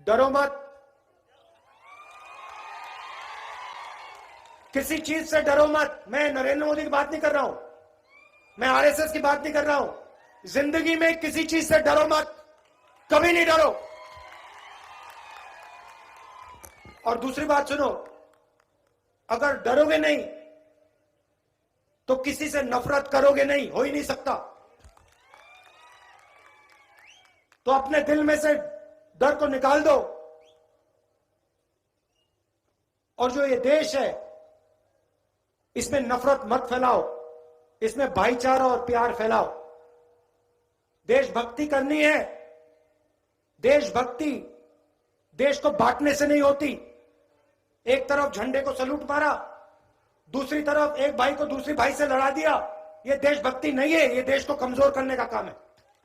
डरो मत, किसी चीज से डरो मत। मैं नरेंद्र मोदी की बात नहीं कर रहा हूं, मैं आरएसएस की बात नहीं कर रहा हूं। जिंदगी में किसी चीज से डरो मत, कभी नहीं डरो। और दूसरी बात सुनो, अगर डरोगे नहीं तो किसी से नफरत करोगे नहीं, हो ही नहीं सकता। तो अपने दिल में से डर को निकाल दो, और जो ये देश है इसमें नफरत मत फैलाओ, इसमें भाईचारा और प्यार फैलाओ। देशभक्ति करनी है, देशभक्ति देश को बांटने से नहीं होती। एक तरफ झंडे को सलूट मारा, दूसरी तरफ एक भाई को दूसरी भाई से लड़ा दिया, यह देशभक्ति नहीं है, यह देश को कमजोर करने का काम है।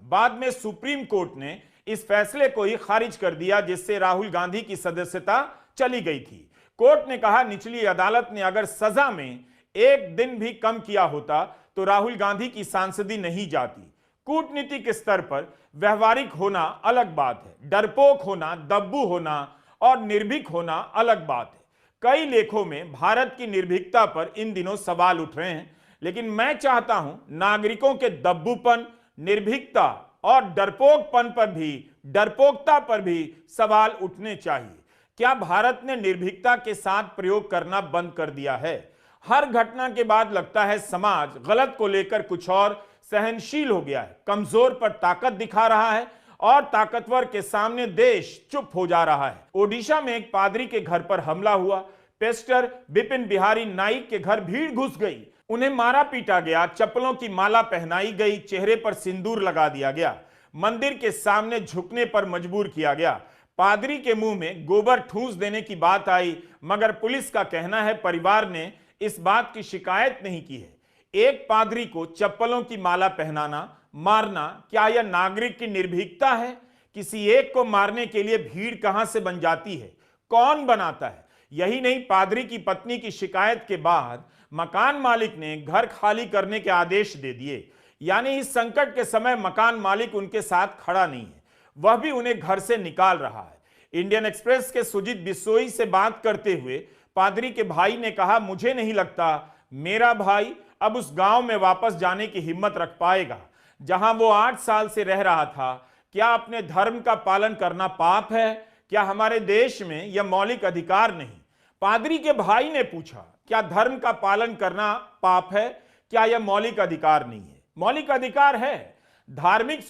बाद में सुप्रीम कोर्ट ने इस फैसले को ही खारिज कर दिया, जिससे राहुल गांधी की सदस्यता चली गई थी। कोर्ट ने कहा, निचली अदालत ने अगर सजा में एक दिन भी कम किया होता तो राहुल गांधी की सांसदी नहीं जाती। कूटनीतिक स्तर पर व्यवहारिक होना अलग बात है, डरपोक होना, दब्बू होना और निर्भीक होना अलग बात है। कई लेखों में भारत की निर्भीकता पर इन दिनों सवाल उठ रहे हैं, लेकिन मैं चाहता हूं नागरिकों के दब्बूपन, निर्भीकता और डरपोकता पर भी सवाल उठने चाहिए। क्या भारत ने निर्भीकता के साथ प्रयोग करना बंद कर दिया है? हर घटना के बाद लगता है समाज गलत को लेकर कुछ और सहनशील हो गया है, कमजोर पर ताकत दिखा रहा है और ताकतवर के सामने देश चुप हो जा रहा है। ओडिशा में एक पादरी के घर पर हमला हुआ, पेस्टर बिपिन बिहारी नाइक के घर भीड़ घुस गई, उन्हें मारा पीटा गया, चप्पलों की माला पहनाई गई, चेहरे पर सिंदूर लगा दिया गया, मंदिर के सामने झुकने पर मजबूर किया गया, पादरी के मुंह में गोबर ठूंस देने की बात आई, मगर पुलिस का कहना है परिवार ने इस बात की शिकायत नहीं की है। एक पादरी को चप्पलों की माला पहनाना, मारना, क्या यह नागरिक की निर्भीकता है? किसी एक को मारने के लिए भीड़ कहां से बन जाती है, कौन बनाता है? यही नहीं, पादरी की पत्नी की शिकायत के बाद मकान मालिक ने घर खाली करने के आदेश दे दिए। यानी इस संकट के समय मकान मालिक उनके साथ खड़ा नहीं है, वह भी उन्हें घर से निकाल रहा है। इंडियन एक्सप्रेस के सुजीत बिसोई से बात करते हुए पादरी के भाई ने कहा, मुझे नहीं लगता मेरा भाई अब उस गांव में वापस जाने की हिम्मत रख पाएगा जहां वो 8 साल से रह रहा था। क्या अपने धर्म का पालन करना पाप है? क्या हमारे देश में यह मौलिक अधिकार नहीं? पादरी के भाई ने पूछा, क्या धर्म का पालन करना पाप है? क्या यह मौलिक अधिकार नहीं है? मौलिक अधिकार है। धार्मिक